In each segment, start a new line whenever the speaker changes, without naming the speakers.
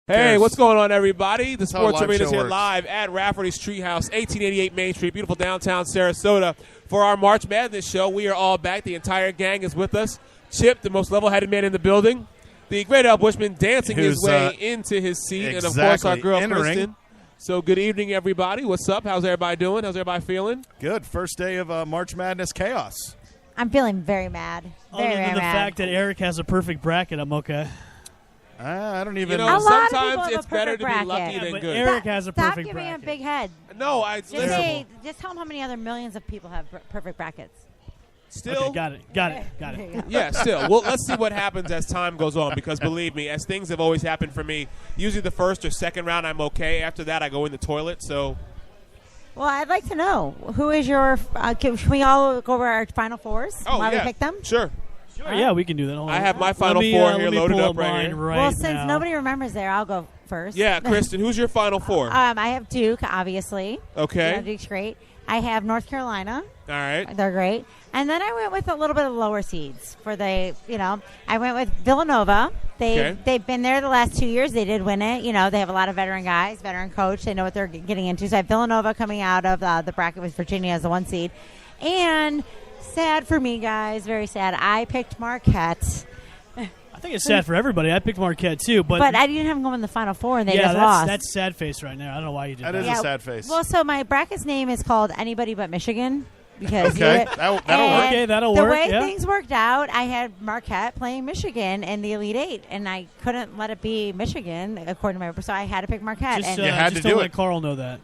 Hey, what's going on, everybody? The
That's how a
Sports
live
Arena is
show
here
works.
live at Raffurty's Treehouse, 1888 Main Street, beautiful downtown Sarasota. For our March Madness show, we are all back. The entire gang is with us. Chip, the most level-headed man in the building. The great Al Bushman dancing his way into his seat. And, of course, our girl, Kristen. So good evening, everybody. What's up? How's everybody doing? How's everybody feeling?
Good. First day of March Madness chaos.
I'm feeling very mad. Very,
Other than the
mad.
fact that Eric has a perfect bracket, I'm okay.
I don't even
You know,
A lot of people
sometimes
have a
it's better to be
perfect
lucky
bracket.
than
But
good.
Eric has a
Stop
perfect
giving
bracket.
a big head.
No, I
Just
listen,
say, just tell them how many other millions of people have perfect brackets.
still.
Okay, got it.
There you go.
Yeah, still. Well, let's see what happens as time goes on, because believe me, as things have always happened for me, usually the first or second round I'm okay. After that, I go in the toilet. So
Well, I'd like to know who is your. Can we all go over our Final Fours? While we pick them?
Sure.
Sure, yeah, we can do that. Hold
I
on.
have my Final
Let me,
Four
let
here
me
loaded
pull
up right
mine
here.
right
Well, since
now.
nobody remembers there, I'll go first.
Yeah, Kristen, who's your Final Four?
I have Duke, obviously.
Okay.
You know, Duke's great. I have North Carolina.
All right.
They're great. And then I went with a little bit of lower seeds for the, I went with Villanova. They've been there the last 2 years. They did win it. You know, they have a lot of veteran guys, veteran coach. They know what they're getting into. So I have Villanova coming out of the bracket with Virginia as the 1 seed. And sad for me, guys, very sad. I picked Marquette.
I think it's sad for everybody. I picked Marquette too, but
I didn't have them go in the Final Four, and they
yeah,
just lost.
that's sad face right now. I don't know why you did
That
that.
is a sad face.
Well, so my bracket's name is called Anybody But Michigan. Because
Okay, that'll work.
Okay, that'll
the
work,
way
yeah.
things worked out, I had Marquette playing Michigan in the Elite Eight, and I couldn't let it be Michigan, according to my. So I had to pick Marquette.
Just,
and
You had
just
to
don't
do
let
it.
Carl know that.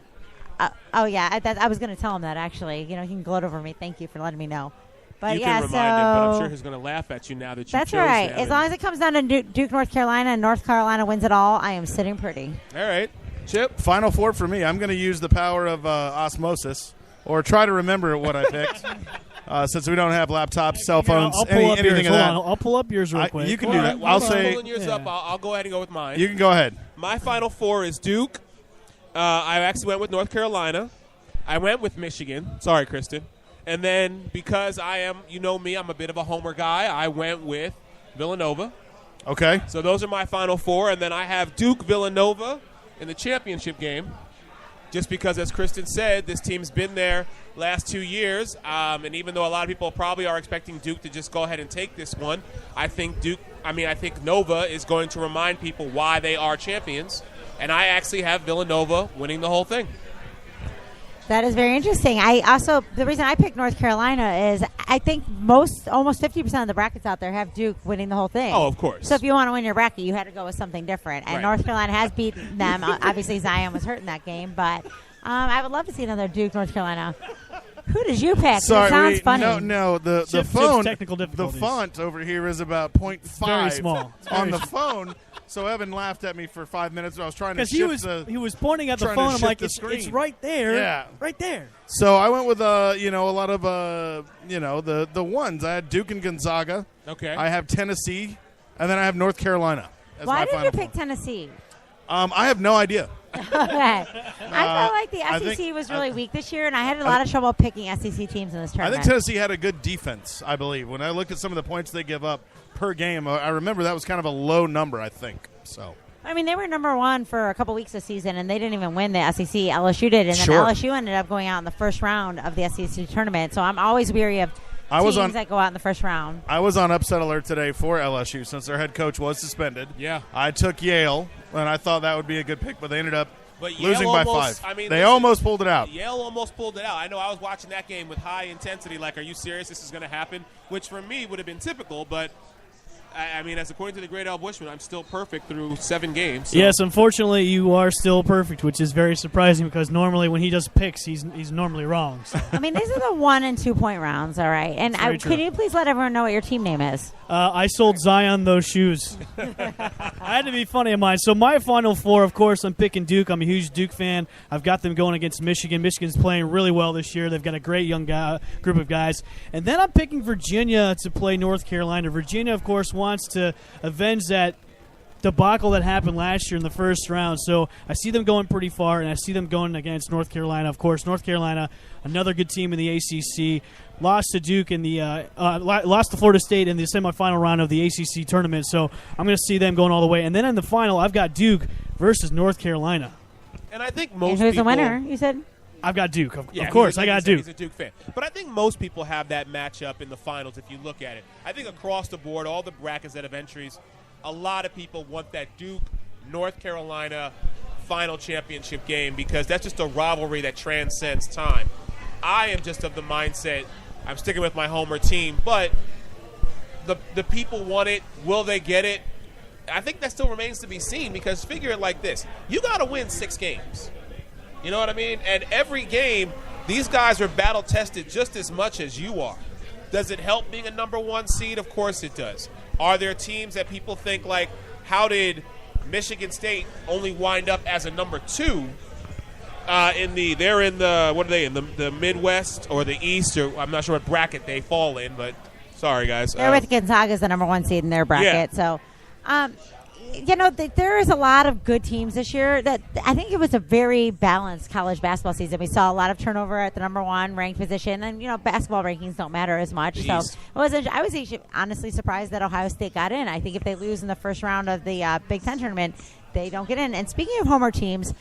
oh yeah, I was going to tell him that actually. You know, he can gloat over me. Thank you for letting me know. But
You
yeah,
can
so
remind him, but I'm sure he's going to laugh at you now that you
that's
chose
all right.
that.
As long as it comes down to Duke, North Carolina, and North Carolina wins it all, I am sitting pretty.
All right. Chip?
Final Four for me. I'm going to use the power of osmosis, or try to remember what I picked, since we don't have laptops, cell phones,
I'll pull up
anything
yours.
of that.
Hold on, I'll pull up yours real quick.
You can
All
do
right,
that. I'll
while
say
pulling yours up, I'll go ahead and go with mine.
you can go ahead.
My Final Four is Duke. I actually went with North Carolina. I went with Michigan. Sorry, Kristen. And then because I am, you know me, I'm a bit of a homer guy, I went with Villanova.
Okay.
So those are my Final Four. And then I have Duke Villanova in the championship game. Just because, as Kristen said, this team's been there last 2 years. And even though a lot of people probably are expecting Duke to just go ahead and take this one, I think Nova is going to remind people why they are champions. And I actually have Villanova winning the whole thing.
That is very interesting. The reason I picked North Carolina is I think almost 50% of the brackets out there have Duke winning the whole thing.
Oh, of course.
So if you want to win your bracket, you had to go with something different. And
Right.
North Carolina has beaten them. Obviously, Zion was hurt in that game, but I would love to see another Duke North Carolina. Who did you pick?
Sorry,
it sounds funny.
No. The
Chip's
phone,
technical
the
difficulties.
font over here is about 0.5
very small. It's
on
very
the phone. So Evan laughed at me for 5 minutes. I was trying to
Because
shift
he was pointing at the
trying to
phone. I'm
shift
like,
the
it's
screen.
right there.
Yeah.
Right there.
So I went with a lot of the ones. I had Duke and Gonzaga.
Okay.
I have Tennessee, and then I have North Carolina. As
Why
my
did you
final
pick
four.
Tennessee?
I have no idea.
Okay. I felt like the
I
SEC
think-
was really weak this year, and I had a lot of trouble picking SEC teams in this
I
tournament.
think Tennessee had a good defense. I believe when I looked at some of the points they give up per game, I remember that was kind of a low number. I think so.
I mean, they were number one for a couple weeks this season, and they didn't even win the SEC. LSU did, and then
Sure.
LSU ended up going out in the first round of the SEC tournament. So I'm always weary of teams that go out in the first round.
I was on upset alert today for LSU since their head coach was suspended.
Yeah.
I took Yale, and I thought that would be a good pick, but they ended up
But Yale
losing by
almost-
5.
I mean,
they
listen,
almost pulled it out.
Yale almost pulled it out. I know I was watching that game with high intensity, like, are you serious? This is going to happen? Which for me would have been typical, but I mean, as according to the great Al Bushman, I'm still perfect through 7 games. So.
Yes, unfortunately, you are still perfect, which is very surprising because normally when he does picks, he's normally wrong. So.
I mean, these are the 1 and 2 point rounds, all right? And
Very true.
can you please let everyone know what your team name is?
I sold Zion those shoes. I had to be funny in mine. So my Final Four, of course, I'm picking Duke. I'm a huge Duke fan. I've got them going against Michigan. Michigan's playing really well this year. They've got a great young group of guys. And then I'm picking Virginia to play North Carolina. Virginia, of course, wants to avenge that debacle that happened last year in the first round. So I see them going pretty far, and I see them going against North Carolina. Of course, North Carolina, another good team in the ACC, lost to Duke in the lost to Florida State in the semifinal round of the ACC tournament. So I'm going to see them going all the way. And then in the final, I've got Duke versus North Carolina.
And I think most
And who's
people,
the winner? You said.
I've got Duke. Of
Yeah,
course, I got Duke.
He's a Duke fan. But I think most people have that matchup in the finals if you look at it. I think across the board, all the brackets that have entries, a lot of people want that Duke, North Carolina final championship game because that's just a rivalry that transcends time. I am just of the mindset, I'm sticking with my Homer team, but the people want it. Will they get it? I think that still remains to be seen because figure it like this. You got to win 6 games. You know what I mean? And every game, these guys are battle-tested just as much as you are. Does it help being a number 1 seed? Of course it does. Are there teams that people think, like, how did Michigan State only wind up as a number 2 they're in the Midwest or the East, or I'm not sure what bracket they fall in, but sorry, guys.
They're with Gonzaga as the number 1 seed in their bracket.
Yeah.
So, there is a lot of good teams this year. That I think it was a very balanced college basketball season. We saw a lot of turnover at the number 1 ranked position, and basketball rankings don't matter as much. So I was actually honestly surprised that Ohio State got in. I think if they lose in the first round of the Big Ten tournament, they don't get in. And speaking of Homer teams,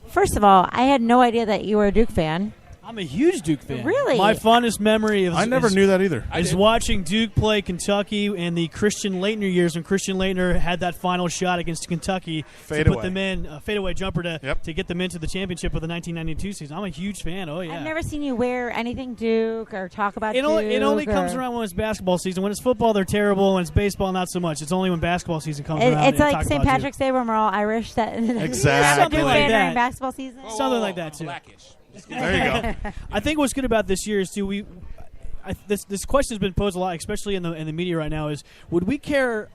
first of all, I had no idea that you were a Duke fan.
I'm a huge Duke fan.
Really?
My fondest memory of
I never knew that either.
is watching Duke play Kentucky in the Christian Laettner years when Christian Laettner had that final shot against Kentucky to put them in a fadeaway jumper to get them into the championship of the 1992 season. I'm a huge fan. Oh yeah.
I've never seen you wear anything Duke or talk about
It
Duke.
only comes around when it's basketball season. When it's football, they're terrible. When it's baseball, not so much. It's only when basketball season comes around.
It's
and
like St. Patrick's Day when we're all Irish.
Exactly.
Something like
that.
during basketball season.
Something like that too.
Blackish.
There you go.
I think what's good about this year is too. This question has been posed a lot, especially in the media right now. Is would we care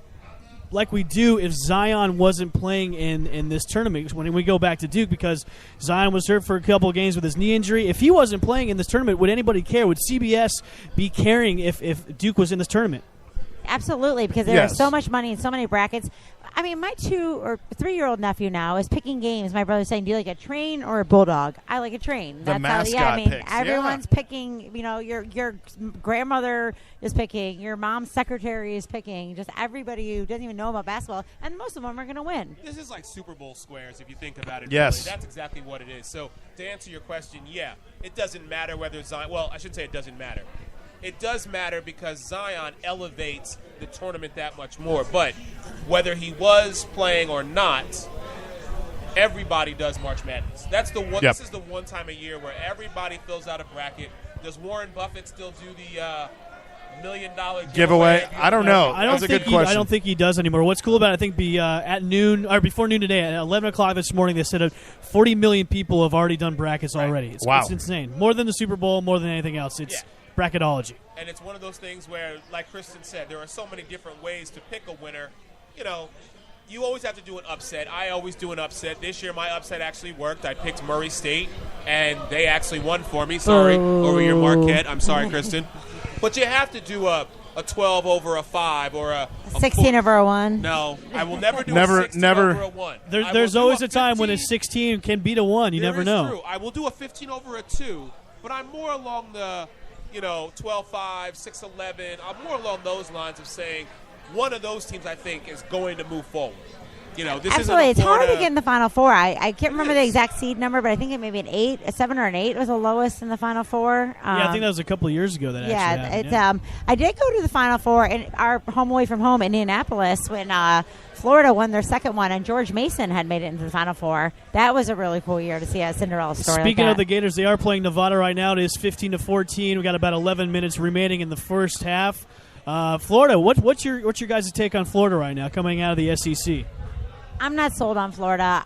like we do if Zion wasn't playing in this tournament when we go back to Duke, because Zion was hurt for a couple of games with his knee injury? If he wasn't playing in this tournament, would anybody care? Would CBS be caring if Duke was in this tournament?
Absolutely, because there is so much money and so many brackets. I mean, my 2 or 3-year-old nephew now is picking games. My brother's saying, "Do you like a train or a bulldog?" I like a train.
The mascot
how, I mean,
picks.
everyone's picking. Your grandmother is picking. Your mom's secretary is picking. Just everybody who doesn't even know about basketball, and most of them are going to win.
This is like Super Bowl squares if you think about it.
Yes.
Really. That's exactly what it is. So to answer your question, yeah, it doesn't matter whether Zion – well, I shouldn't say it doesn't matter. It does matter because Zion elevates the tournament that much more. But whether he was playing or not, everybody does March Madness. That's the one.
Yep.
This is the one time a year where everybody fills out a bracket. Does Warren Buffett still do the $1 million
giveaway? I don't know. That's a good question.
I don't think he does anymore. What's cool about it, I think at noon or before noon today, at 11 o'clock this morning, they said 40 million people have already done brackets already. It's insane. More than the Super Bowl, more than anything else. It's bracketology.
And it's one of those things where, like Kristen said, there are so many different ways to pick a winner. You always have to do an upset. I always do an upset. This year, my upset actually worked. I picked Murray State, and they actually won for me. Sorry, over your Marquette. I'm sorry, Kristen. But you have to do a 12 over a 5 or a
16 over a 1.
No, I will never do a 16 over a 1.
There's always a time when a 16 can beat a 1. You never know.
True. I will do a 15 over a 2, but I'm more along the 12-5, 6-11. I'm more along those lines of saying one of those teams I think is going to move forward. This
Absolutely. It's hard to
Florida.
get in the Final Four. I can't remember the exact seed number, but I think it may be a 7 or an 8 was the lowest in the Final Four.
I think that was a couple of years ago.
I did go to the Final Four in our home away from home, Indianapolis, when Florida won their second one, and George Mason had made it into the Final Four. That was a really cool year to see a Cinderella story.
Speaking
like
of the Gators, they are playing Nevada right now. It is 15-14. We got about 11 minutes remaining in the first half. Florida, what's your guys' take on Florida right now coming out of the SEC?
I'm not sold on Florida.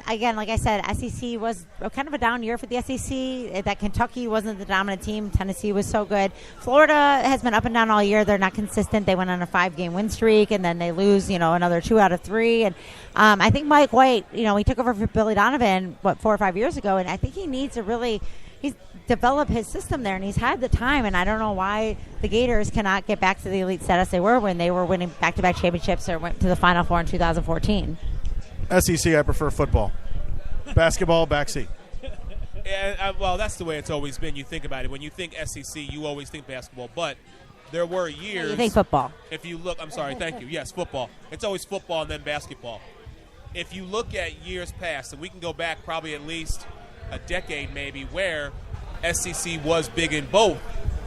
Again, like I said, SEC was kind of a down year for the SEC. That Kentucky wasn't the dominant team. Tennessee was so good. Florida has been up and down all year. They're not consistent. They went on a 5-game win streak, and then they lose, another 2 out of 3. And I think Mike White, he took over for Billy Donovan, 4 or 5 years ago, and I think he needs to really develop his system there, and he's had the time, and I don't know why the Gators cannot get back to the elite status they were when they were winning back-to-back championships or went to the Final Four in 2014.
SEC, I prefer football. Basketball, backseat.
Yeah, well, that's the way it's always been. You think about it. When you think SEC, you always think basketball. But there were years.
You think football.
If you look, I'm sorry, thank you. Yes, football. It's always football and then basketball. if you look at years past, and we can go back probably at least a decade maybe, where SEC was big in both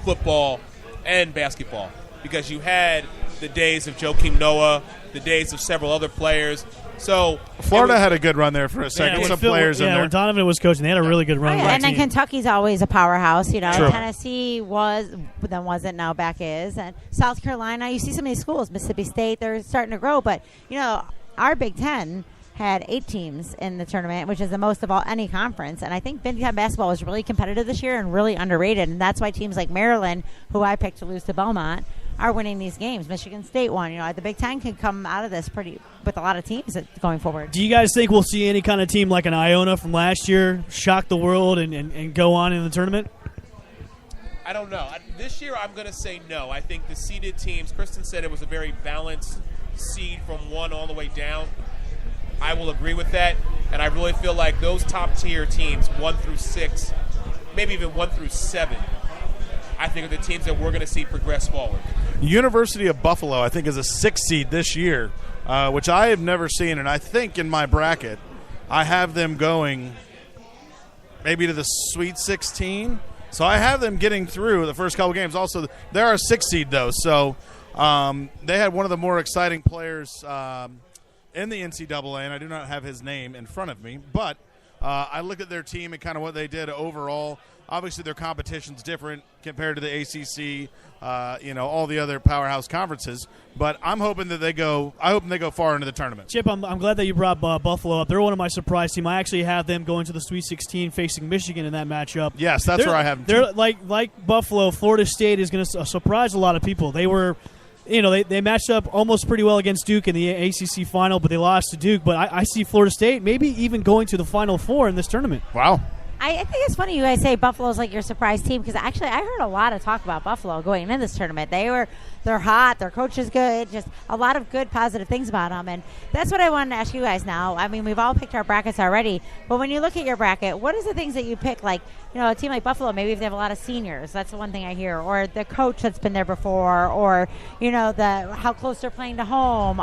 football and basketball, because you had the days of Joakim Noah, the days of several other players. So
Florida had a good run there for a second. Some players in there.
When Donovan was coaching, they had a really good run.
And then Kentucky's always a powerhouse. You know,
True.
Tennessee was, then wasn't, now back is, and South Carolina. You see some of these schools, Mississippi State, they're starting to grow. But you know, our Big Ten had 8 teams in the tournament, which is the most of any conference. And I think Big Ten basketball was really competitive this year and really underrated. And that's why teams like Maryland, who I picked to lose to Belmont, are winning these games. Michigan State won. You know, the Big Ten can come out of this with a lot of teams going forward.
Do you guys think we'll see any kind of team like an Iona from last year shock the world and go on in the tournament?
I don't know. This year I'm going to say no. I think the seeded teams, Kristen said it was a very balanced seed from 1 all the way down. I will agree with that, and I really feel like those top-tier teams, 1 through 6, maybe even 1 through 7, I think are the teams that we're going to see progress forward.
University of Buffalo, I think, is a 6 seed this year, which I have never seen, and I think in my bracket I have them going maybe to the Sweet 16. So I have them getting through the first couple games. Also, they're a 6 seed, though, so they had one of the more exciting players in the NCAA, and I do not have his name in front of me, but I look at their team and kind of what they did overall. Obviously, their competition's different compared to the ACC, all the other powerhouse conferences. But I'm hoping that they go far into the tournament.
Chip, I'm glad that you brought Buffalo up. They're one of my surprise team. I actually have them going to the Sweet 16 facing Michigan in that matchup.
Yes, that's where I have them.
They're like Buffalo. Florida State is going to surprise a lot of people. They were. They matched up almost pretty well against Duke in the ACC final, but they lost to Duke. But I see Florida State maybe even going to the Final Four in this tournament.
Wow.
I think it's funny you guys say Buffalo's like your surprise team, because actually I heard a lot of talk about Buffalo going into this tournament. They're hot, their coach is good, just a lot of good positive things about them. And that's what I wanted to ask you guys now. I mean, we've all picked our brackets already, but when you look at your bracket, what is the things that you pick? Like, a team like Buffalo, maybe if they have a lot of seniors, that's the one thing I hear, or the coach that's been there before, or how close they're playing to home.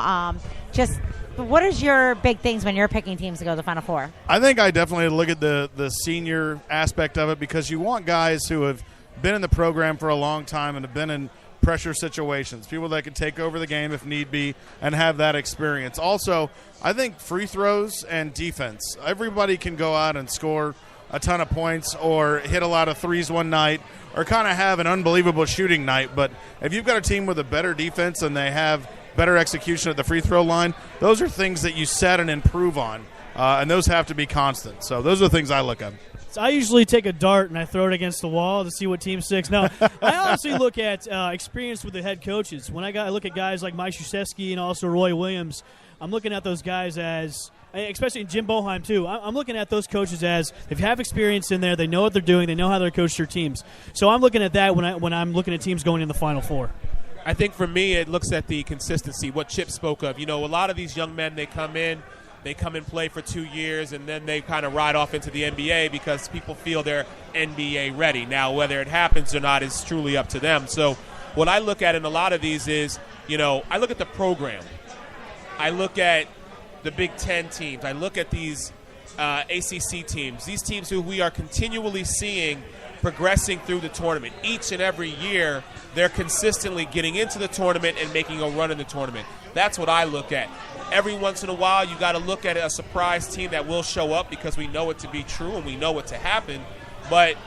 What is your big things when you're picking teams to go to the Final Four?
I think I definitely look at the senior aspect of it, because you want guys who have been in the program for a long time and have been in pressure situations, people that can take over the game if need be and have that experience. Also, I think free throws and defense. Everybody can go out and score a ton of points or hit a lot of threes one night or kind of have an unbelievable shooting night, but if you've got a team with a better defense and they have better execution at the free throw line, those are things that you set and improve on, and those have to be constant. So those are the things I look at.
So I usually take a dart and I throw it against the wall to see what team sticks. No, I honestly look at experience with the head coaches. When I look at guys like Mike Krzyzewski and also Roy Williams, I'm looking at those guys as, especially Jim Boeheim too, I'm looking at those coaches as they have experience in there, they know what they're doing, they know how to coach their teams. So I'm looking at that when I'm looking at teams going in the Final Four.
I think for me, it looks at the consistency, what Chip spoke of. A lot of these young men, they come and play for 2 years, and then they kind of ride off into the NBA because people feel they're NBA ready. Now, whether it happens or not is truly up to them. So what I look at in a lot of these is, I look at the program. I look at the Big Ten teams. I look at these ACC teams, these teams who we are continually seeing progressing through the tournament. Each and every year, they're consistently getting into the tournament and making a run in the tournament. That's what I look at. Every once in a while, you got to look at a surprise team that will show up because we know it to be true and we know it to happen. But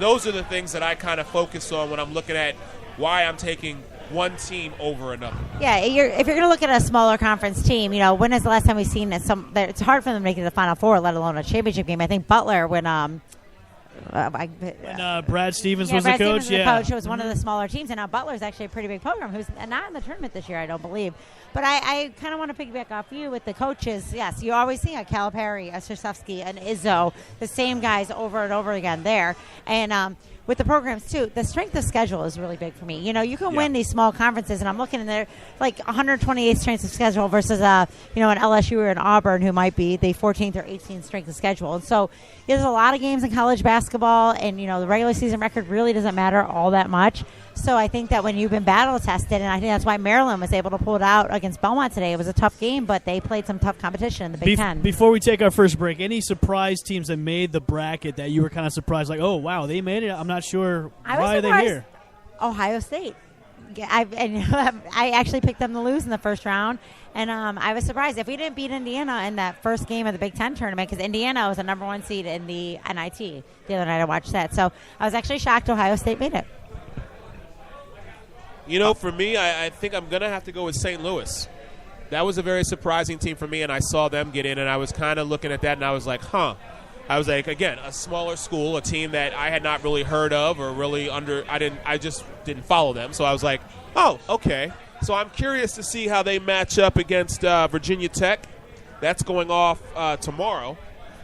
those are the things that I kind of focus on when I'm looking at why I'm taking one team over another.
Yeah, if you're going to look at a smaller conference team, when is the last time we've seen that it's hard for them to make it to the Final Four, let alone a championship game. I think Butler, when
Brad Stevens was
Brad
the coach.
Stevens was the coach. It was one of the smaller teams, and now Butler's actually a pretty big program who's not in the tournament this year, I don't believe. But I kind of want to piggyback off you with the coaches. Yes, you always see a Calipari, a Krzyzewski, an Izzo, the same guys over and over again there. And with the programs too, the strength of schedule is really big for me. You can win these small conferences, and I'm looking in there like 128th strength of schedule versus an LSU or an Auburn who might be the 14th or 18th strength of schedule. And so there's a lot of games in college basketball, and the regular season record really doesn't matter all that much. So I think that when you've been battle tested, and I think that's why Maryland was able to pull it out against Belmont today. It was a tough game, but they played some tough competition in the Big Ten.
Before we take our first break, any surprise teams that made the bracket that you were kind of surprised, like, oh wow, they made it? I'm not sure why they're here.
Ohio State. I actually picked them to lose in the first round, and I was surprised if we didn't beat Indiana in that first game of the Big Ten tournament, because Indiana was the number 1 seed in the NIT the other night. I watched that, so I was actually shocked Ohio State made it.
For me, I think I'm going to have to go with St. Louis. That was a very surprising team for me, and I saw them get in, and I was kind of looking at that, and I was like, huh. I was like, again, a smaller school, a team that I had not really heard of or really I just didn't follow them. So I was like, oh, okay. So I'm curious to see how they match up against Virginia Tech. That's going off tomorrow.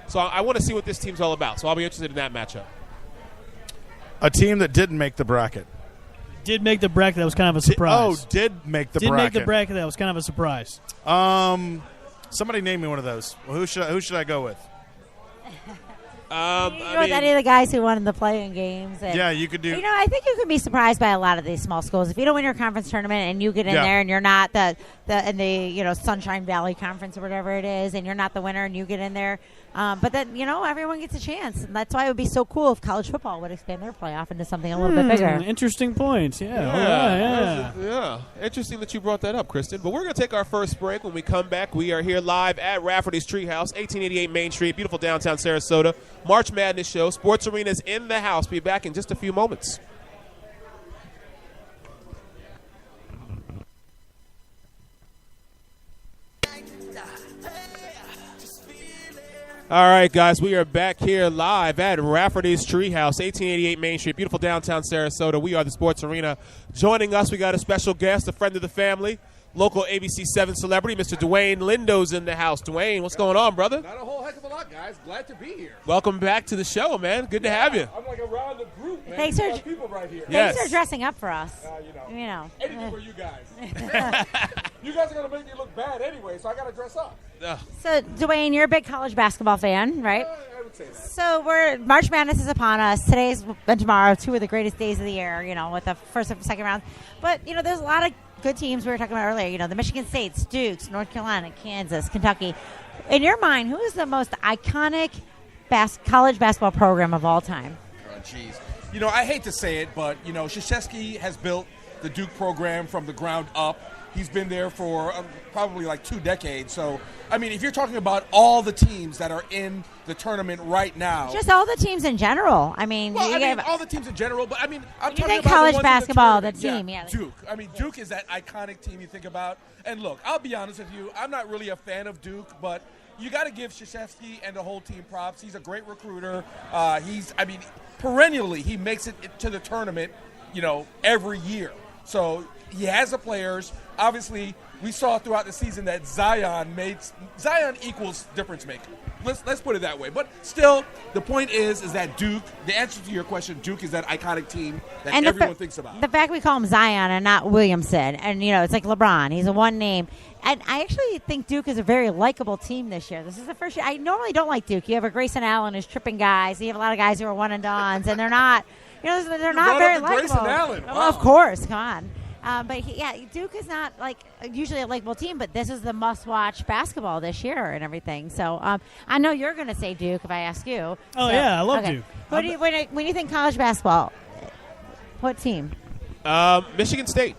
So I want to see what this team's all about. So I'll be interested in that matchup.
A team that didn't make the bracket.
Did make the bracket. That was kind of a surprise.
Did make the
bracket.
bracket.
Did make the bracket. That was kind of a surprise.
Somebody name me one of those. Well, who should I go with?
With any of the guys who won the playing games. And,
yeah, you could do.
I think you could be surprised by a lot of these small schools. If you don't win your conference tournament and you get in there and you're not the Sunshine Valley Conference or whatever it is, and you're not the winner and you get in there. But then, everyone gets a chance. And that's why it would be so cool if college football would expand their playoff into something a little bit bigger.
Interesting point. Yeah.
Interesting that you brought that up, Kristen. But we're going to take our first break. When we come back, we are here live at Rafferty's Treehouse, 1888 Main Street, beautiful downtown Sarasota. March Madness show. Sports Arena's in the house. Be back in just a few moments. All right, guys, we are back here live at Rafferty's Treehouse, 1888 Main Street, beautiful downtown Sarasota. We are the Sports Arena. Joining us, we got a special guest, a friend of the family, local ABC 7 celebrity, Mr. Dwayne Lindo's in the house. Dwayne, what's going on, brother?
Not a whole heck of a lot, guys. Glad to be here.
Welcome back to the show, man. Good to have you.
I'm like around the group, man.
Thanks for
people right here.
Thanks for dressing up for us.
Anything for you guys. You guys are going to make me look bad anyway, so I got to dress up.
So, Dwayne, you're a big college basketball fan, right?
I would say that.
So March Madness is upon us. Today's and tomorrow, 2 of the greatest days of the year, with the first and second round. But, there's a lot of good teams we were talking about earlier. The Michigan States, Dukes, North Carolina, Kansas, Kentucky. In your mind, who is the most iconic college basketball program of all time?
Oh, jeez. I hate to say it, but, Krzyzewski has built the Duke program from the ground up. He's been there for probably like 2 decades. So, if you're talking about all the teams that are in the tournament right now.
Just all the teams in general.
All the teams in general. But, I'm talking about
college
the
basketball, the team.
Yeah, Duke. Duke is that iconic team you think about. And, look, I'll be honest with you. I'm not really a fan of Duke, but you got to give Krzyzewski and the whole team props. He's a great recruiter. Perennially, he makes it to the tournament, every year. So he has the players. Obviously, we saw throughout the season that Zion equals difference maker. Let's put it that way. But still, the point is that Duke. The answer to your question, Duke is that iconic team that everyone thinks about.
The fact we call him Zion and not Williamson, and it's like LeBron. He's a one name. And I actually think Duke is a very likable team this year. This is the first year. I normally don't like Duke. You have a Grayson Allen who's tripping guys. You have a lot of guys who are one and dones, and they're not. They're not very likable.
Grayson Allen. Wow.
Well, of course, come on. But Duke is not usually a likable team, but this is the must-watch basketball this year and everything. So I know you're going to say Duke if I ask you.
I love Duke.
When you think college basketball, what team?
Michigan State.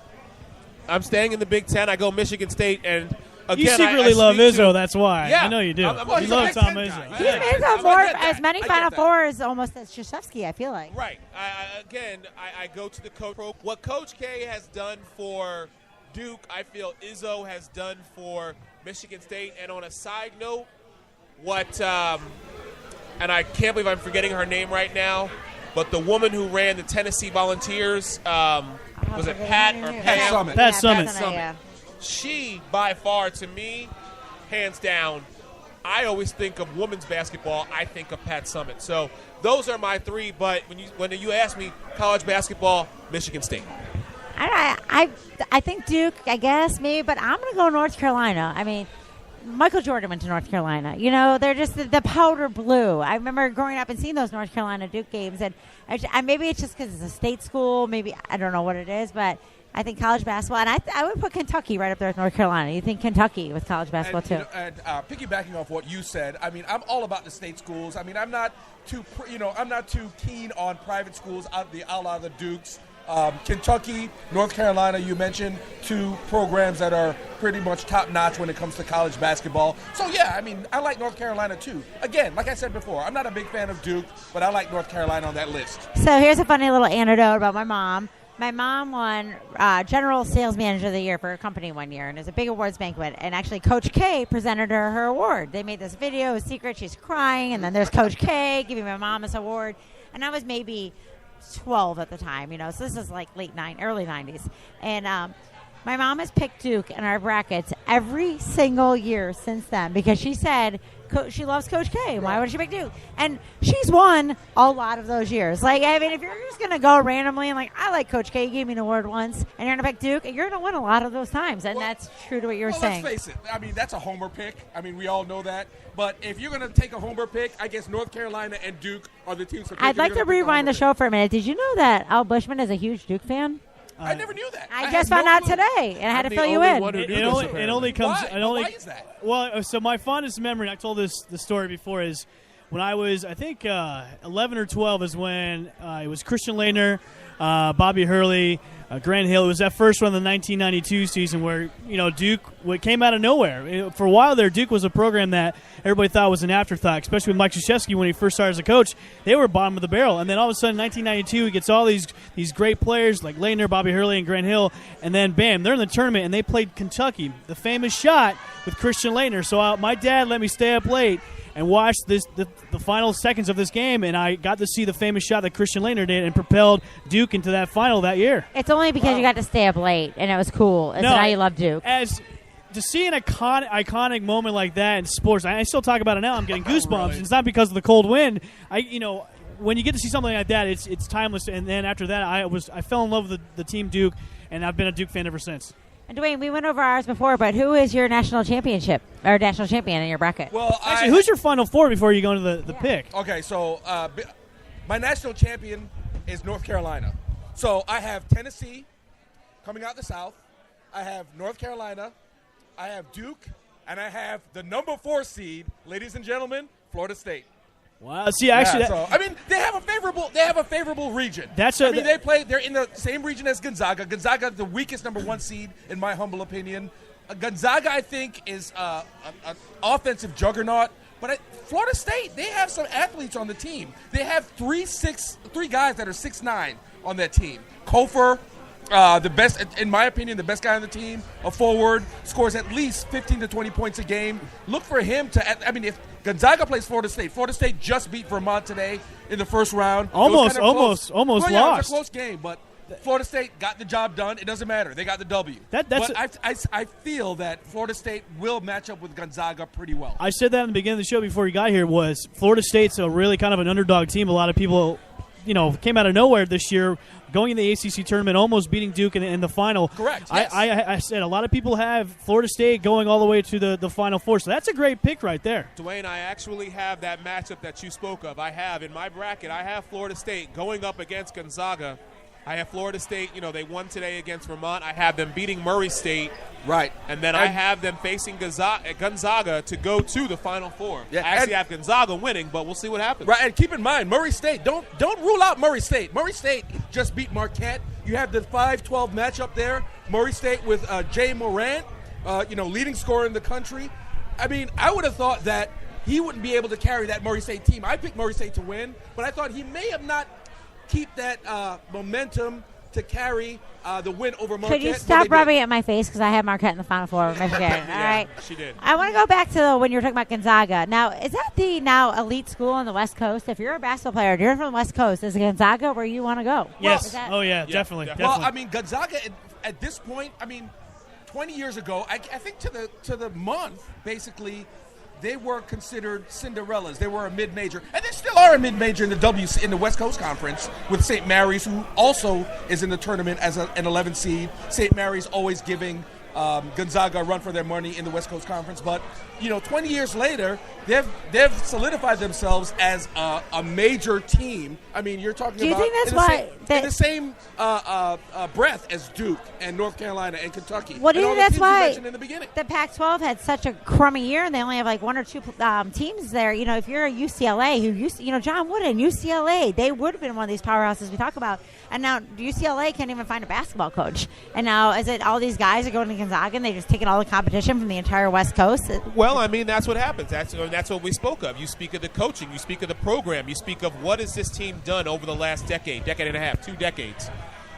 I'm staying in the Big Ten. I go Michigan State, and again,
you secretly love Izzo. That's why.
Yeah,
I know you do.
You
love Tom Izzo.
He's made as many Final Fours almost as Krzyzewski, I feel like.
Right. I go to the coach. What Coach K has done for Duke, I feel Izzo has done for Michigan State. And on a side note, and I can't believe I'm forgetting her name right now, but the woman who ran the Tennessee Volunteers, was it Pat or Pam?
Pat Summit.
Yeah.
She, by far, to me, hands down, I always think of women's basketball. I think of Pat Summitt. So those are my three. But when you ask me college basketball, Michigan State.
I think Duke, I guess, maybe, but I'm going to go North Carolina. I mean, Michael Jordan went to North Carolina. You know, they're just the powder blue. I remember growing up and seeing those North Carolina Duke games, and maybe it's just because it's a state school. Maybe I don't know what it is, but I think college basketball, and I would put Kentucky right up there with North Carolina. You think Kentucky with college basketball too?
Piggybacking off what you said, I mean, I'm all about the state schools. I mean, I'm not too keen on private schools, a la the Dukes. Kentucky, North Carolina, you mentioned two programs that are pretty much top-notch when it comes to college basketball. So, yeah, I mean, I like North Carolina, too. Again, like I said before, I'm not a big fan of Duke, but I like North Carolina on that list.
So here's a funny little anecdote about my mom. My mom won General Sales Manager of the Year for her company one year, and it was a big awards banquet. And actually, Coach K presented her award. They made this video, a secret. She's crying, and then there's Coach K giving my mom this award. And I was maybe 12 at the time, so this is like early 90s. And my mom has picked Duke in our brackets every single year since then because she said she loves Coach K. Why would she pick Duke? And she's won a lot of those years. Like, I mean, if you're just going to go randomly and I like Coach K, he gave me an award once, and you're going to pick Duke, you're going to win a lot of those times. And that's true to what you're saying.
Let's face it. I mean, that's a homer pick. I mean, we all know that. But if you're going to take a homer pick, I guess North Carolina and Duke are the teams to pick.
I'd like to rewind the show for a minute. Did you know that Al Bushman is a huge Duke fan?
I never knew that.
I just found out today, and I had to fill you in.
It only comes.
Why is that?
Well, so my fondest memory, I told the story before, is when I was, I think, 11 or 12 is when it was Christian Laettner, Bobby Hurley, Grant Hill. It was that first one, the 1992 season, where Duke came out of nowhere. For a while there, Duke was a program that everybody thought was an afterthought, especially with Mike Krzyzewski when he first started as a coach. They were bottom of the barrel, and then all of a sudden, 1992, he gets all these great players like Laettner, Bobby Hurley, and Grant Hill, and then bam, they're in the tournament, and they played Kentucky, the famous shot with Christian Laettner. So my dad let me stay up late and watched the final seconds of this game, and I got to see the famous shot that Christian Laettner did and propelled Duke into that final that year.
It's only because you got to stay up late, and it was cool. That's how you love Duke.
To see an iconic moment like that in sports, I still talk about it now. I'm getting goosebumps.
Really?
It's not because of the cold wind. When you get to see something like that, it's timeless. And then after that, I fell in love with the team Duke, and I've been a Duke fan ever since.
And Dwayne, we went over ours before, but who is your national champion in your bracket?
Well,
actually, who's your Final Four before you go into the pick?
Okay, so my national champion is North Carolina. So I have Tennessee coming out the South. I have North Carolina. I have Duke, and I have the number 4 seed, ladies and gentlemen, Florida State.
Wow. See, actually,
they have a favorable region. They're in the same region as Gonzaga. Gonzaga, the weakest number 1 seed, in my humble opinion. Gonzaga, I think, is an offensive juggernaut. But Florida State, they have some athletes on the team. They have three guys that are 6'9" on that team. Kofor, the best, in my opinion, the best guy on the team, a forward, scores at least 15 to 20 points a game. Look for him to, if Gonzaga plays Florida State just beat Vermont today in the first round.
Almost lost.
It was a close game, but Florida State got the job done. It doesn't matter. They got the W. I feel that Florida State will match up with Gonzaga pretty well.
I said that in the beginning of the show before you got here, was Florida State's a really kind of an underdog team. A lot of people came out of nowhere this year, going in the ACC tournament, almost beating Duke in the final.
Correct. Yes.
I said a lot of people have Florida State going all the way to the Final Four, so that's a great pick right there.
Dwayne, I actually have that matchup that you spoke of. I have in my bracket, I have Florida State going up against Gonzaga. I have Florida State, they won today against Vermont. I have them beating Murray State.
Right.
And then I have them facing Gonzaga to go to the Final Four.
Yeah,
I actually have Gonzaga winning, but we'll see what happens.
Right, and keep in mind, Murray State, don't rule out Murray State. Murray State just beat Marquette. You have the 5-12 matchup there. Murray State with Jay Morant, leading scorer in the country. I mean, I would have thought that he wouldn't be able to carry that Murray State team. I picked Murray State to win, but I thought he may have not keep that momentum to carry the win over Marquette.
Could you stop rubbing at my face because I had Marquette in the Final Four of Michigan?
Yeah,
all right,
she did.
I want to go back to when you were talking about Gonzaga. Now, is that the elite school on the West Coast? If you're a basketball player, you're from the West Coast. Is Gonzaga where you want to go?
Yes. Definitely.
Well, I mean, Gonzaga at this point, 20 years ago, I think to the month, basically, they were considered Cinderellas. They were a mid-major, and they still are a mid-major in the West Coast Conference with St. Mary's, who also is in the tournament as an 11 seed. St. Mary's always giving Gonzaga a run for their money in the West Coast Conference, but 20 years later, they've solidified themselves as a major team. I mean, you're talking about in the same breath as Duke and North Carolina and Kentucky.
Well, do you think that's why
in the beginning?
The Pac-12 had such a crummy year, and they only have like one or two teams there. If you're a UCLA, who used John Wooden, UCLA, they would have been one of these powerhouses we talk about, and now UCLA can't even find a basketball coach. And now, is it all these guys are going to Gonzaga and they just taking all the competition from the entire West Coast?
Well, I mean, that's what happens. That's what we spoke of. You speak of the coaching. You speak of the program. You speak of what has this team done over the last decade and a half, 2 decades.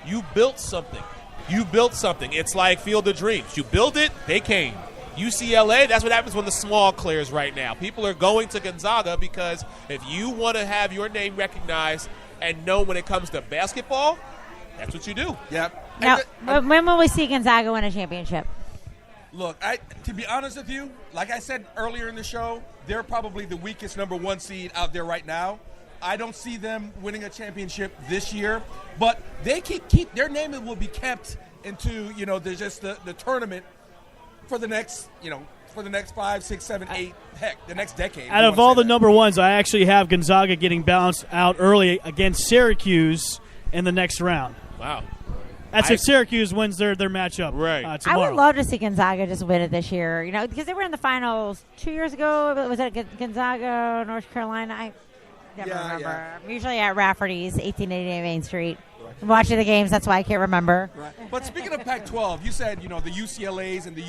You built something. It's like Field of Dreams. You build it, they came. UCLA, that's what happens when the small clears right now. People are going to Gonzaga because if you want to have your name recognized and known when it comes to basketball, that's what you do.
Yep.
Now, when will we see Gonzaga win a championship?
Look, to be honest with you, like I said earlier in the show, they're probably the weakest number 1 seed out there right now. I don't see them winning a championship this year, but they keep their name will be kept into the tournament for the next 5, 6, 7, 8, heck, the next decade.
Out of all the number 1s, I actually have Gonzaga getting bounced out early against Syracuse in the next round.
Wow.
That's if Syracuse wins their matchup
right.
tomorrow.
I would love to see Gonzaga just win it this year, because they were in the finals 2 years ago. Was it Gonzaga, North Carolina? I never remember. Yeah. I'm usually at Rafferty's, 1888 Main Street. I'm watching the games. That's why I can't remember.
Right. But speaking of Pac-12, you said, the UCLAs and the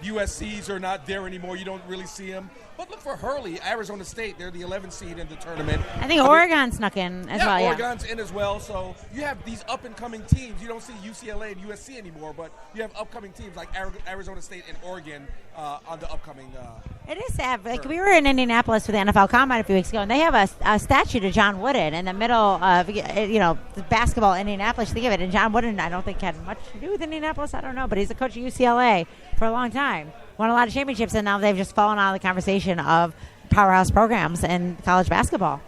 USCs are not there anymore. You don't really see them. But look for Hurley, Arizona State. They're the 11th seed in the tournament.
I think Oregon snuck in as well.
Oregon's in as well. So you have these up-and-coming teams. You don't see UCLA and USC anymore, but you have upcoming teams like Arizona State and Oregon on the upcoming.
It is sad. Like, we were in Indianapolis for the NFL Combine a few weeks ago, and they have a statue to John Wooden in the middle of the basketball in Indianapolis. Think of it, and John Wooden, I don't think had much to do with Indianapolis. I don't know, but he's the coach of UCLA for a long time. Won a lot of championships, and now they've just fallen out of the conversation of powerhouse programs in college basketball.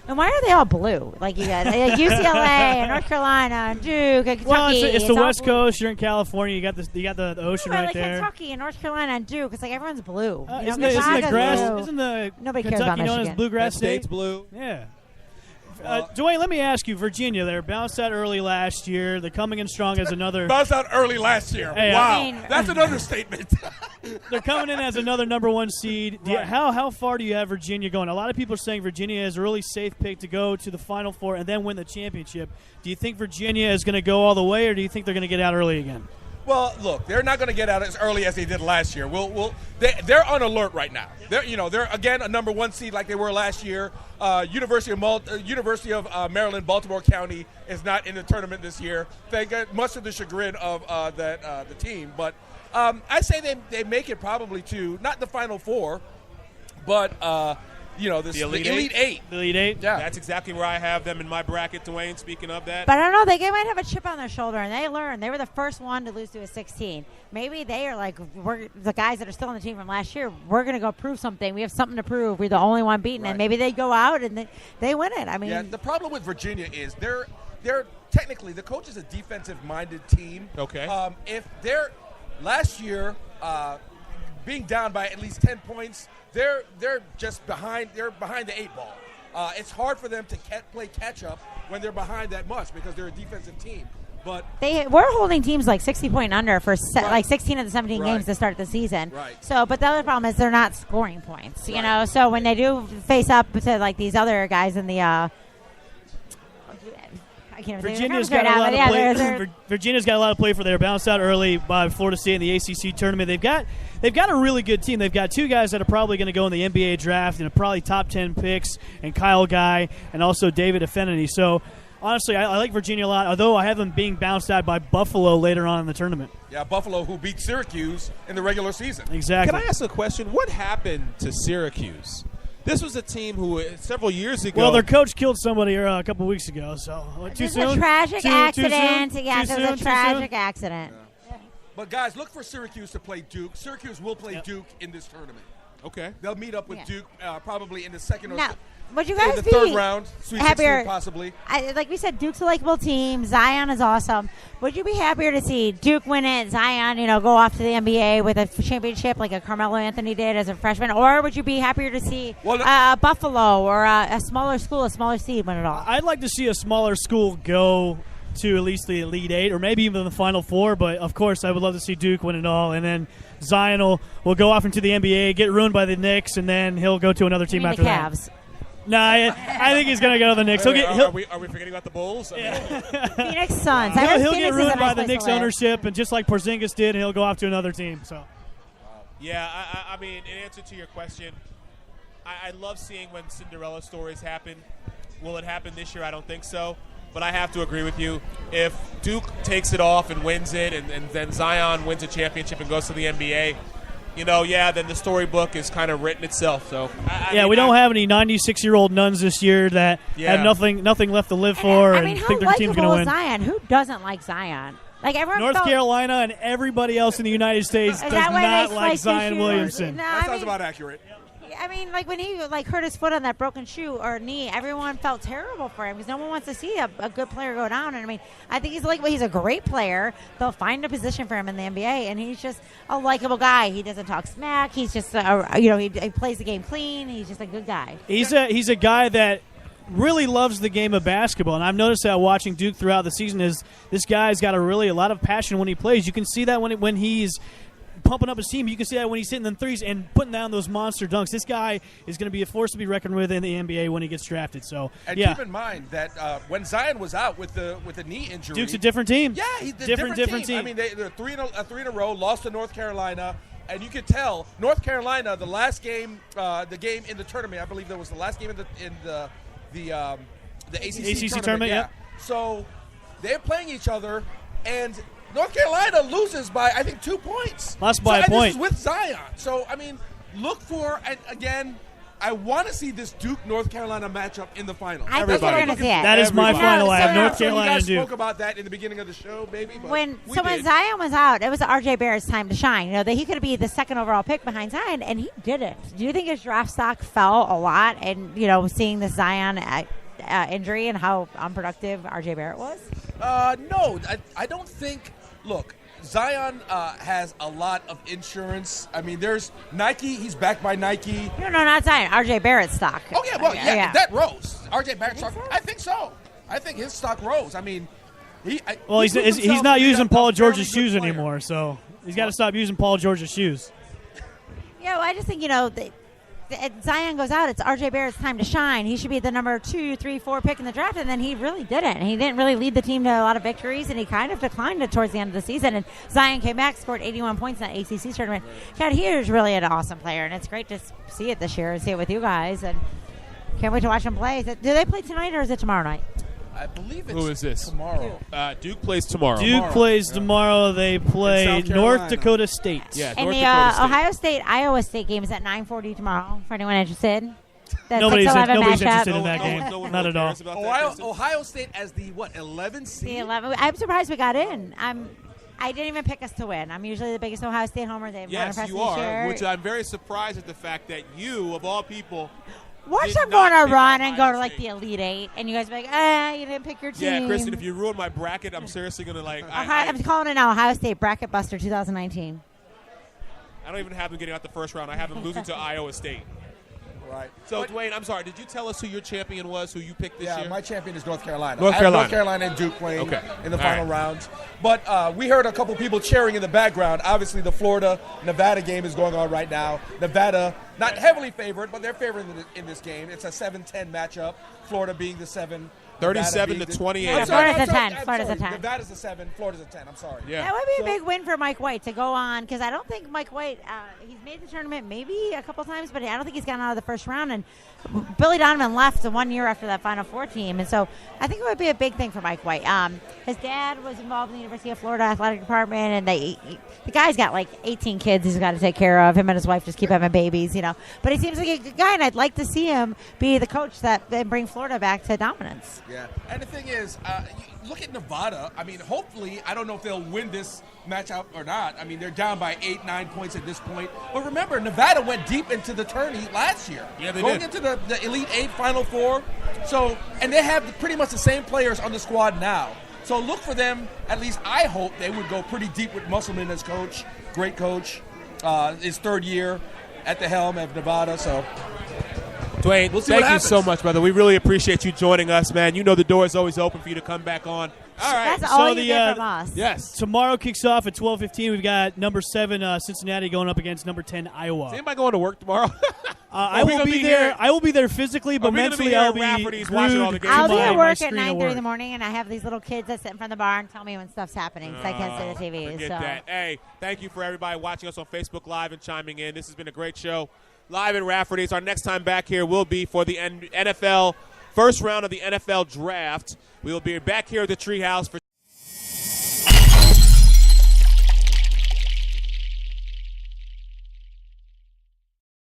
And why are they all blue? Like, you got UCLA and North Carolina and Duke and Kentucky.
Well, it's the West Coast. You're in California. You got the ocean right
like
there.
Kentucky and North Carolina and Duke. It's like everyone's blue.
Isn't the grass?
Blue.
Isn't the
Nobody
Kentucky
cares about
known
Michigan.
as Bluegrass
That
State?
state's blue.
Yeah. Dwayne, let me ask you, Virginia, they bounced out early last year. They're coming in strong as another.
Bounced out early last year.
Hey,
wow. That's an understatement.
They're coming in as another number 1 seed.
Right.
How far do you have Virginia going? A lot of people are saying Virginia is a really safe pick to go to the Final Four and then win the championship. Do you think Virginia is going to go all the way, or do you think they're going to get out early again?
Well, look, they're not going to get out as early as they did last year. They're on alert right now. They're again a number 1 seed like they were last year. University of Maryland, Baltimore County is not in the tournament this year. They get much of the chagrin of the team, but I say they make it probably to not the Final Four, but the Elite Eight.
The Elite Eight?
Yeah.
That's exactly where I have them in my bracket, Dwayne, speaking of that.
But I don't know. They might have a chip on their shoulder, and they learned. They were the first one to lose to a 16. Maybe they are like, we're the guys that are still on the team from last year. We're going to go prove something. We have something to prove. We're the only one beaten. Right. And maybe they go out and they win it. I mean,
the problem with Virginia is they're technically, the coach is a defensive-minded team.
Okay.
If they're last year being down by at least 10 points, they're just behind. They're behind the 8 ball. It's hard for them to play catch up when they're behind that much because they're a defensive team. But
we're holding teams like 60 point under for like 16 of the 17 games to start the season.
Right.
So, but the other problem is they're not scoring points. You know, so when they do face up to like these other guys in the.
Virginia's got a lot of play. Virginia's got a lot of play for. They're bounced out early by Florida State in the ACC tournament. They've got a really good team. They've got 2 guys that are probably going to go in the NBA draft and probably top 10 picks, and Kyle Guy and also David Affinity. So honestly, I like Virginia a lot, although I have them being bounced out by Buffalo later on in the tournament.
Yeah, Buffalo, who beat Syracuse in the regular season.
Exactly.
Can I ask a question? What happened to Syracuse? This was a team who several years ago.
Well, their coach killed somebody a couple weeks ago. So too soon.
It was a tragic accident. Yes, it was a tragic accident.
Yeah. But guys, look for Syracuse to play Duke. Syracuse will play Duke in this tournament.
Okay.
They'll meet up with
Yeah.
Duke probably in the second or
Now, would you
in
guys
the
be
third round, Sweet 16
happier?
possibly.
Like we said, Duke's a likable team. Zion is awesome. Would you be happier to see Duke win it, Zion, go off to the NBA with a championship like a Carmelo Anthony did as a freshman, or would you be happier to see Buffalo or a smaller school, a smaller seed win it all?
I'd like to see a smaller school go to at least the Elite Eight or maybe even the Final Four, but of course I would love to see Duke win it all, and then Zion will go off into the NBA, get ruined by the Knicks, and then he'll go to another team
You mean
after
the
that.
Cavs.
No, I think he's going to go to the Knicks.
Are we forgetting about the Bulls?
Phoenix Suns.
He'll get ruined by the Knicks ownership, and just like Porzingis did, he'll go off to another team. So,
yeah, I mean, in answer to your question, I love seeing when Cinderella stories happen. Will it happen this year? I don't think so. But I have to agree with you. If Duke takes it off and wins it, and then Zion wins a championship and goes to the NBA, then the storybook is kind of written itself. So
we don't have any 96-year-old nuns this year that have nothing left to live for and think their team's going to win.
Zion? Who doesn't like Zion? Like everyone
North Carolina and everybody else in the United States does not like Zion Williamson.
That sounds about accurate.
I mean, like when he hurt his foot on that broken shoe or knee, everyone felt terrible for him because no one wants to see a good player go down. And I mean, I think he's a great player. They'll find a position for him in the NBA, and he's just a likable guy. He doesn't talk smack. He's just he plays the game clean. He's just a good guy.
He's a guy that really loves the game of basketball, and I've noticed that watching Duke throughout the season is this guy's got a lot of passion when he plays. You can see that when he's pumping up his team. You can see that when he's hitting them threes and putting down those monster dunks. This guy is going to be a force to be reckoned with in the NBA when he gets drafted. So,
keep in mind that when Zion was out with the knee injury,
Duke's a different team.
Yeah, he's a different team. I mean, they're three in a row, lost to North Carolina, and you could tell North Carolina the last game, the game in the tournament. I believe that was the last game in the ACC
tournament. Yeah.
So they're playing each other, and North Carolina loses by, I think, 2 points.
Lost by a point.
This is with Zion. So, I mean, look for, and again, I want to see this Duke-North Carolina matchup in the final.
I think we're going to see it.
That is my final. I have North Carolina and Duke.
You guys spoke about that in the beginning of the show, maybe. But
when Zion was out, it was R.J. Barrett's time to shine. That he could be the second overall pick behind Zion, and he didn't. Do you think his draft stock fell a lot? And seeing this Zion injury and how unproductive R.J. Barrett was.
No, I don't think. Look, Zion has a lot of insurance. I mean, there's Nike. He's backed by Nike.
No, not Zion. R.J. Barrett's stock.
Oh, yeah, that rose. R.J. Barrett's stock. I think so. I think his stock rose. I mean,
he's not using Paul George's shoes anymore, so he's got to stop using Paul George's shoes.
Yeah, I just think, Zion goes out, it's R.J. Barrett's time to shine. He should be the number 2, 3, 4 pick in the draft, and then he really didn't. He didn't really lead the team to a lot of victories, and he kind of declined it towards the end of the season. And Zion came back, scored 81 points in that ACC tournament. God, he is really an awesome player, and it's great to see it this year and see it with you guys. And can't wait to watch him play. Do they play tonight, or is it tomorrow night?
I believe it's
Who is this?
tomorrow.
Duke plays tomorrow.
Duke plays tomorrow. They play North Dakota State.
Yeah,
and
North
the
Dakota State.
Ohio State-Iowa State game is at 9:40 tomorrow, for anyone interested. That's
Nobody's
6-11
interested
matchup.
in that game.
No one
Not
really
at all.
cares about that, Kristen.
Ohio State as the 11th seed.
The 11. I'm surprised we got in. I didn't even pick us to win. I'm usually the biggest Ohio State homer. They've
Yes,
manifested
you
this
are,
year.
which I'm very surprised at the fact that you, of all people,
Watch
did
them
not
go on a
pick
run and go
Ohio
to,
State.
the Elite Eight, and you guys be like, you didn't pick your team.
Yeah, Kristen, if you ruin my bracket, I'm seriously going to,
I'm calling it now Ohio State Bracket Buster 2019.
I don't even have them getting out the first round. I have them losing to Iowa State.
Right.
So, Dwayne, I'm sorry. Did you tell us who your champion was, who you picked this year?
Yeah, my champion is North Carolina.
North
I have
Carolina.
North Carolina and Duke playing in the
All
final
right.
rounds. But we heard a couple people cheering in the background. Obviously, the Florida-Nevada game is going on right now. Nevada, not heavily favored, but they're favored in this game. It's a 7-10 matchup, Florida being the 7.
37 to 28.
Yeah, Florida's a 10. Florida's a 10.
Nevada's a 7. Florida's a 10. I'm sorry.
Yeah.
That would be a big win for Mike White to go on, because I don't think Mike White, he's made the tournament maybe a couple times, but I don't think he's gotten out of the first round. And Billy Donovan left 1 year after that Final Four team, and so I think it would be a big thing for Mike White. His dad was involved in the University of Florida athletic department, and the guy's got 18 kids he's got to take care of. Him and his wife just keep having babies, But he seems like a good guy, and I'd like to see him be the coach that bring Florida back to dominance.
Yeah, and the thing is, look at Nevada. I mean, hopefully, I don't know if they'll win this matchup or not. I mean, they're down by 8-9 points at this point. But remember, Nevada went deep into the tourney last year.
Yeah, they
Going
did.
into the Elite Eight, Final Four. So, and they have pretty much the same players on the squad now. So look for them. At least I hope they would go pretty deep with Musselman as coach. Great coach. His third year at the helm of Nevada. So
Dwayne,
we'll see
thank
what
you
happens.
so much, brother. We really appreciate you joining us, man. You know the door is always open for you to come back on. All right.
That's all
So
you
the,
get from us.
Yes.
Tomorrow kicks off at 12:15. We've got number 7 Cincinnati going up against number 10 Iowa.
Is anybody going to work tomorrow?
I
we
will
gonna
be
be
there.
here?
I will be there physically, but
Are we gonna be
mentally
here
I'll
at
be
Rafferty's watching all the
glued
games?
to
I'll be
my
at work at
screen
9:30 in
work.
the morning, and I have these little kids that sit in front of the bar and tell me when stuff's happening, so I can't see the TV.
Forget
So.
that. Hey, thank you for everybody watching us on Facebook Live and chiming in. This has been a great show. Live in Rafferty's. Our next time back here will be for the NFL first round of the NFL draft. We will be back here at the Treehouse for